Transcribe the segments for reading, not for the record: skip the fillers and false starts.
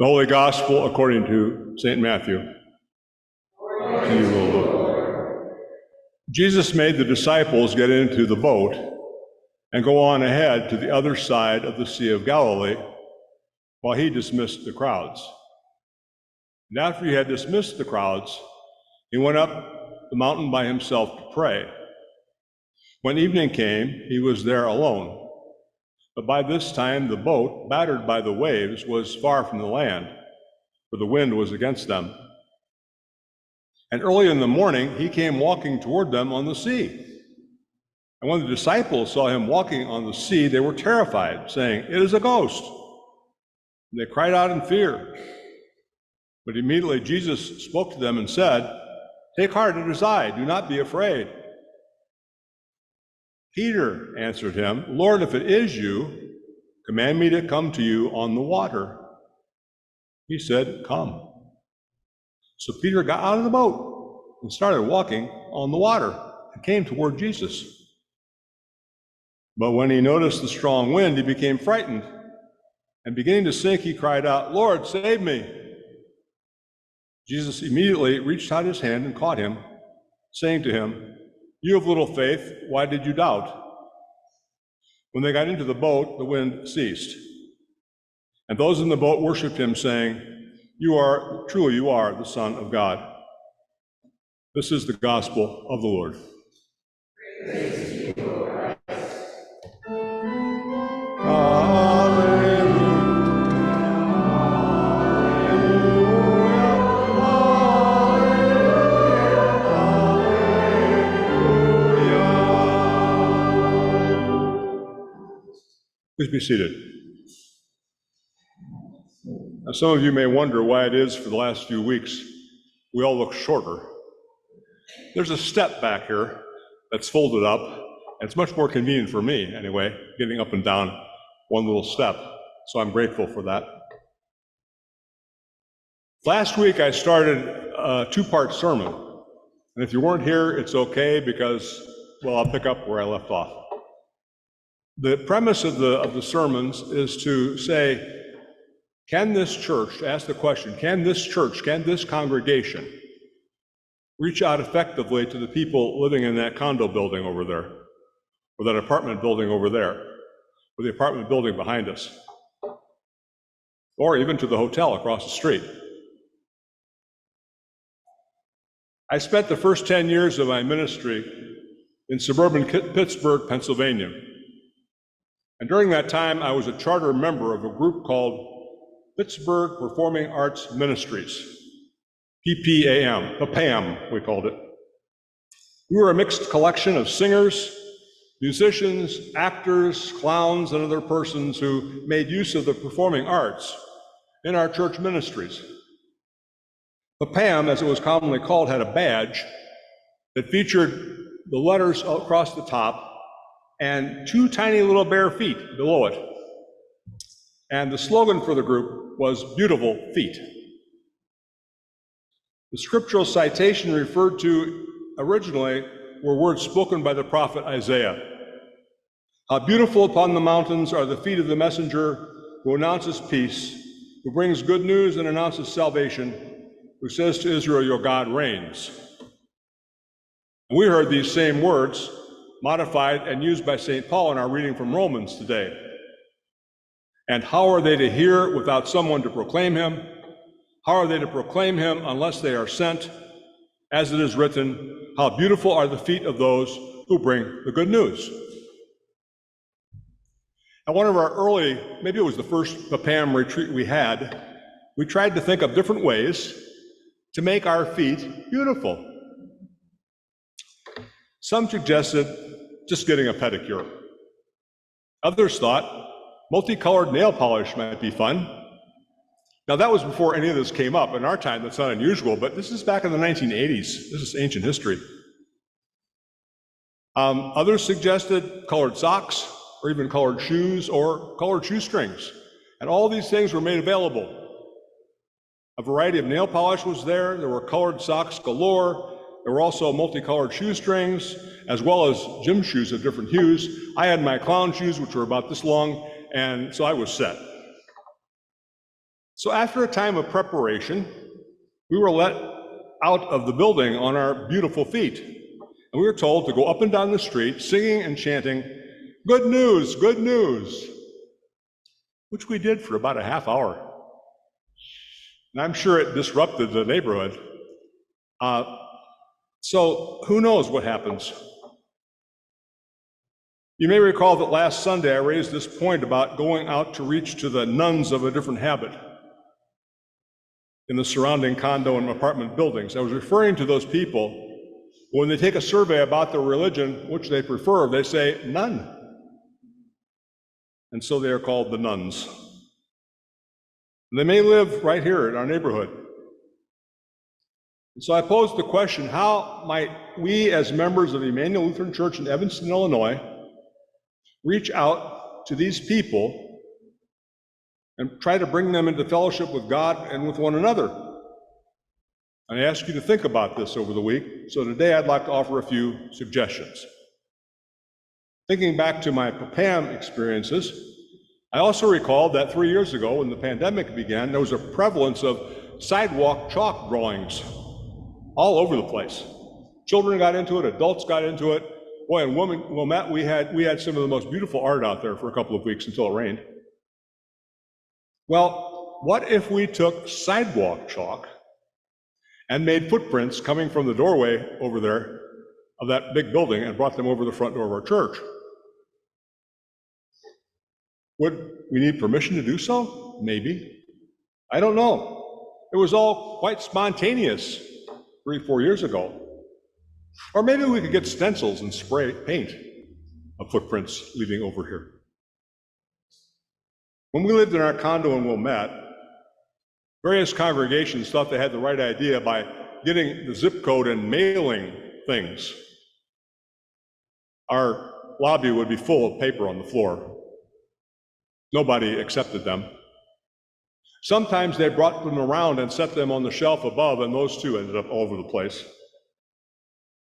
The Holy Gospel according to St. Matthew. To you, O Lord. Jesus made the disciples get into the boat and go on ahead to the other side of the Sea of Galilee while he dismissed the crowds. And after he had dismissed the crowds, he went up the mountain by himself to pray. When evening came, he was there alone. But by this time the boat, battered by the waves, was far from the land, for the wind was against them. And early in the morning he came walking toward them on the sea. And when the disciples saw him walking on the sea, they were terrified, saying, "It is a ghost." And they cried out in fear. But immediately Jesus spoke to them and said, "Take heart, it is I, do not be afraid." Peter answered him, "Lord, if it is you, command me to come to you on the water." He said, "Come." So Peter got out of the boat and started walking on the water and came toward Jesus. But when he noticed the strong wind, he became frightened, and beginning to sink, he cried out, "Lord, save me." Jesus immediately reached out his hand and caught him, saying to him, "You of little faith, why did you doubt?" When they got into the boat, the wind ceased. And those in the boat worshiped him, saying, you are the Son of God." This is the gospel of the Lord. Praise to you, Lord Christ. Please be seated. Now, some of you may wonder why it is for the last few weeks we all look shorter. There's a step back here that's folded up, and it's much more convenient for me, anyway, getting up and down one little step, so I'm grateful for that. Last week I started a two-part sermon, and if you weren't here, it's okay because, well, I'll pick up where I left off. The premise of the sermons is to say, can this church, ask the question, can this church, can this congregation reach out effectively to the people living in that condo building over there, or that apartment building over there, or the apartment building behind us, or even to the hotel across the street? I spent the first 10 years of my ministry in suburban Pittsburgh, Pennsylvania. And during that time, I was a charter member of a group called Pittsburgh Performing Arts Ministries, PPAM, we called it. We were a mixed collection of singers, musicians, actors, clowns, and other persons who made use of the performing arts in our church ministries. PAM, as it was commonly called, had a badge that featured the letters across the top and two tiny little bare feet below it. And the slogan for the group was "Beautiful Feet." The scriptural citation referred to originally were words spoken by the prophet Isaiah. "How beautiful upon the mountains are the feet of the messenger who announces peace, who brings good news and announces salvation, who says to Israel, your God reigns." And we heard these same words modified and used by St. Paul in our reading from Romans today. And how are they to hear without someone to proclaim him? How are they to proclaim him unless they are sent? As it is written, how beautiful are the feet of those who bring the good news. At one of our early, maybe it was the first PAM retreat we had, we tried to think of different ways to make our feet beautiful. Some suggested just getting a pedicure. Others thought multicolored nail polish might be fun. Now, that was before any of this came up. In our time, that's not unusual, but this is back in the 1980s. This is ancient history. Others suggested colored socks, or even colored shoes, or colored shoestrings. And all these things were made available. A variety of nail polish was there. There were colored socks galore. There were also multicolored shoestrings, as well as gym shoes of different hues. I had my clown shoes, which were about this long, and so I was set. So after a time of preparation, we were let out of the building on our beautiful feet. And we were told to go up and down the street singing and chanting, "Good news, good news," which we did for about a half hour. And I'm sure it disrupted the neighborhood. So who knows what happens? You may recall that last Sunday I raised this point about going out to reach to the nuns of a different habit in the surrounding condo and apartment buildings. I was referring to those people who, when they take a survey about their religion, which they prefer, they say none. And so they are called the nuns. And they may live right here in our neighborhood. And so I posed the question, how might we as members of Emmanuel Lutheran Church in Evanston, Illinois, reach out to these people and try to bring them into fellowship with God and with one another? And I asked you to think about this over the week, so today I'd like to offer a few suggestions. Thinking back to my PAPAM experiences, I also recalled that 3 years ago, when the pandemic began, there was a prevalence of sidewalk chalk drawings all over the place. Children got into it, adults got into it. Boy, in Wilmette, we had some of the most beautiful art out there for a couple of weeks until it rained. Well, what if we took sidewalk chalk and made footprints coming from the doorway over there of that big building and brought them over the front door of our church? Would we need permission to do so? Maybe. I don't know. It was all quite spontaneous 3 or 4 years ago. Or maybe we could get stencils and spray paint of footprints leading over here. When we lived in our condo in Wilmette, various congregations thought they had the right idea by getting the zip code and mailing things. Our lobby would be full of paper on the floor. Nobody accepted them. Sometimes they brought them around and set them on the shelf above, and those too ended up all over the place.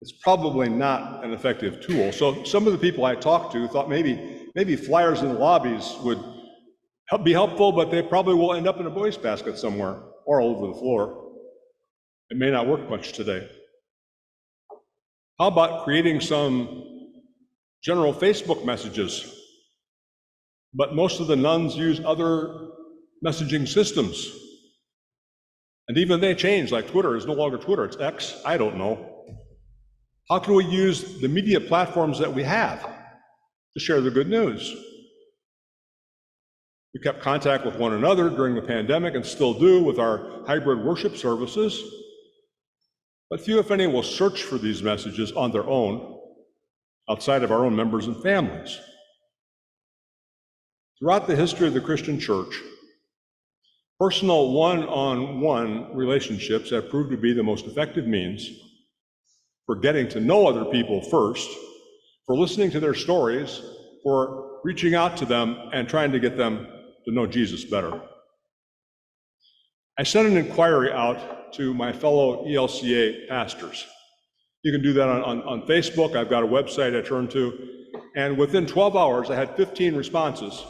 It's probably not an effective tool. So some of the people I talked to thought maybe flyers in the lobbies would be helpful, but they probably will end up in a wastebasket somewhere or all over the floor. It may not work much today. How about creating some general Facebook messages? But most of the nuns use other messaging systems. And even they change, like Twitter is no longer Twitter, it's X, I don't know. How can we use the media platforms that we have to share the good news? We kept contact with one another during the pandemic and still do with our hybrid worship services. But few, if any, will search for these messages on their own, outside of our own members and families. Throughout the history of the Christian church, personal one-on-one relationships have proved to be the most effective means for getting to know other people first, for listening to their stories, for reaching out to them and trying to get them to know Jesus better. I sent an inquiry out to my fellow ELCA pastors. You can do that on Facebook. I've got a website I turn to. And within 12 hours, I had 15 responses.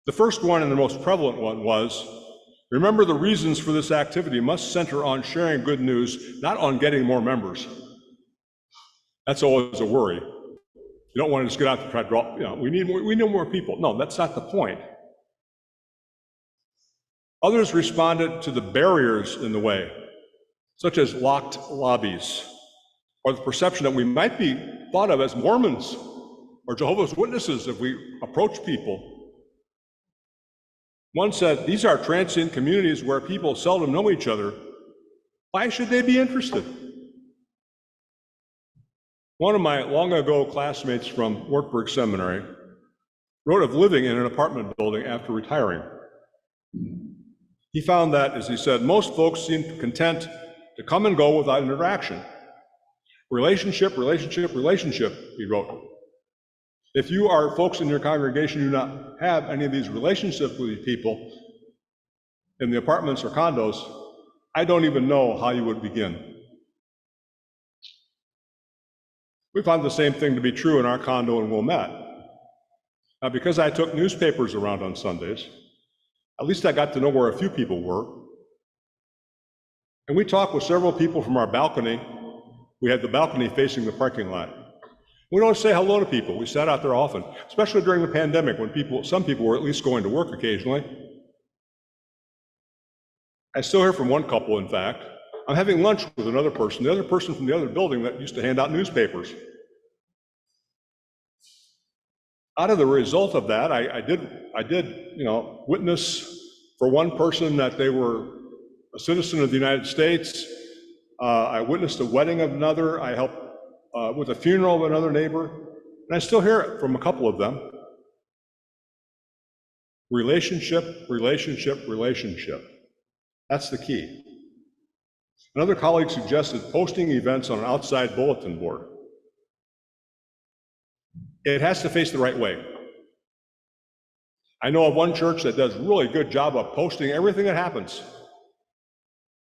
The first one and the most prevalent one was, remember, the reasons for this activity must center on sharing good news, not on getting more members. That's always a worry. You don't want to just get out to try to draw, we need more people. No, that's not the point. Others responded to the barriers in the way, such as locked lobbies, or the perception that we might be thought of as Mormons or Jehovah's Witnesses if we approach people. One said, these are transient communities where people seldom know each other. Why should they be interested? One of my long ago classmates from Wartburg Seminary wrote of living in an apartment building after retiring. He found that, as he said, most folks seem content to come and go without interaction. Relationship, he wrote. If you are folks in your congregation who do not have any of these relationships with these people in the apartments or condos, I don't even know how you would begin. We found the same thing to be true in our condo in Wilmette. Now, because I took newspapers around on Sundays, at least I got to know where a few people were. And we talked with several people from our balcony. We had the balcony facing the parking lot. We don't say hello to people. We sat out there often, especially during the pandemic when some people were at least going to work occasionally. I still hear from one couple, in fact. I'm having lunch with another person, the other person from the other building that used to hand out newspapers. Out of the result of that, I did, witness for one person that they were a citizen of the United States. I witnessed a wedding of another. I helped with a funeral of another neighbor, and I still hear it from a couple of them. Relationship, relationship, relationship. That's the key. Another colleague suggested posting events on an outside bulletin board. It has to face the right way. I know of one church that does a really good job of posting everything that happens,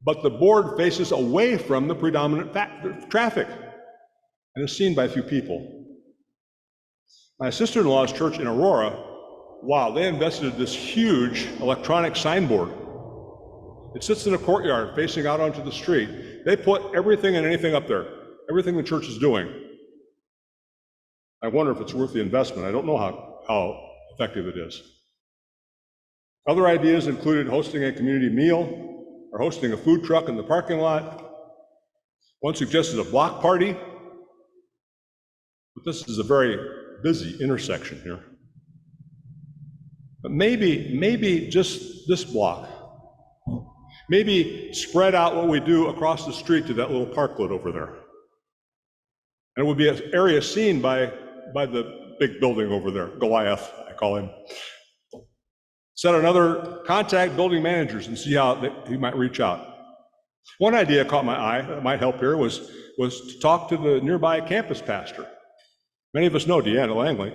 but the board faces away from the predominant traffic and is seen by a few people. My sister-in-law's church in Aurora, wow, they invested in this huge electronic signboard. It sits in a courtyard facing out onto the street. They put everything and anything up there, everything the church is doing. I wonder if it's worth the investment. I don't know how effective it is. Other ideas included hosting a community meal or hosting a food truck in the parking lot. One suggested a block party, but this is a very busy intersection here. But maybe just this block. Maybe spread out what we do across the street to that little parklet over there. And it would be an area seen by the big building over there, Goliath, I call him. Set another contact building managers and see how he might reach out. One idea caught my eye that might help here was to talk to the nearby campus pastor. Many of us know Deanna Langley.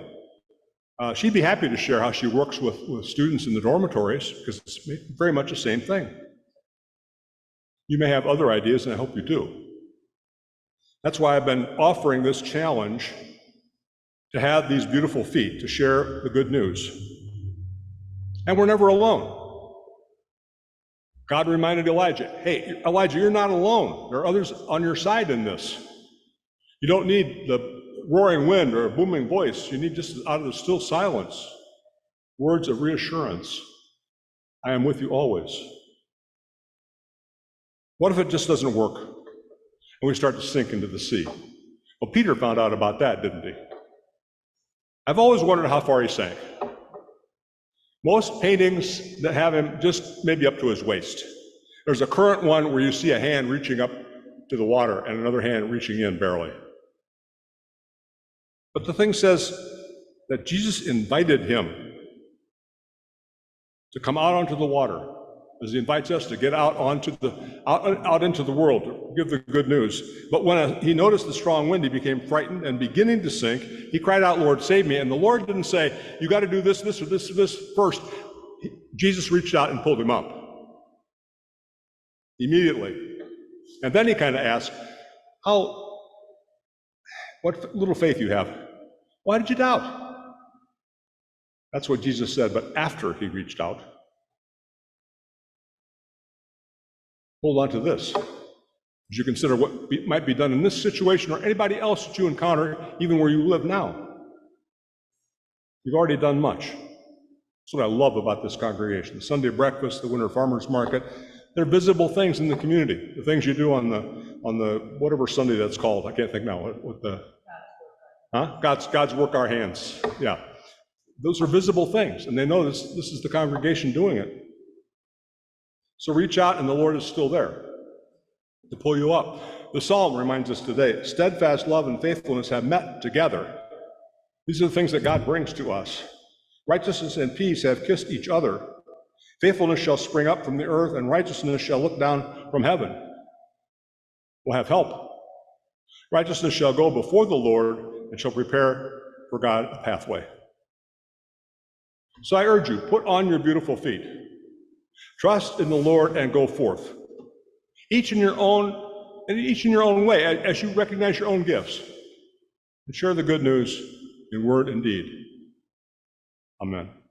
She'd be happy to share how she works with students in the dormitories, because it's very much the same thing. You may have other ideas, and I hope you do. That's why I've been offering this challenge to have these beautiful feet, to share the good news. And we're never alone. God reminded Elijah, hey, Elijah, you're not alone. There are others on your side in this. You don't need the roaring wind or a booming voice. You need just out of the still silence, words of reassurance. I am with you always. What if it just doesn't work and we start to sink into the sea? Well, Peter found out about that, didn't he? I've always wondered how far he sank. Most paintings that have him just maybe up to his waist. There's a current one where you see a hand reaching up to the water and another hand reaching in barely. But the thing says that Jesus invited him to come out onto the water, as he invites us to get out out into the world to give the good news. But when he noticed the strong wind, he became frightened, and beginning to sink, he cried out, "Lord, save me." And the Lord didn't say, "You got to do this, this, or this, or this first." Jesus reached out and pulled him up immediately. And then he kind of asked, what little faith you have. Why did you doubt? That's what Jesus said, but after he reached out. Hold on to this as you consider what might be done in this situation or anybody else that you encounter, even where you live now. You've already done much. That's what I love about this congregation. The Sunday breakfast, the winter farmers market, they're visible things in the community. The things you do on the whatever Sunday that's called. I can't think now. God's work our hands. Yeah. Those are visible things, and they know this is the congregation doing it. So reach out, and the Lord is still there to pull you up. The Psalm reminds us today, steadfast love and faithfulness have met together. These are the things that God brings to us. Righteousness and peace have kissed each other. Faithfulness shall spring up from the earth, and righteousness shall look down from heaven. We'll have help. Righteousness shall go before the Lord, and shall prepare for God a pathway. So I urge you, put on your beautiful feet. Trust in the Lord and go forth. Each in your own way, as you recognize your own gifts. And share the good news in word and deed. Amen.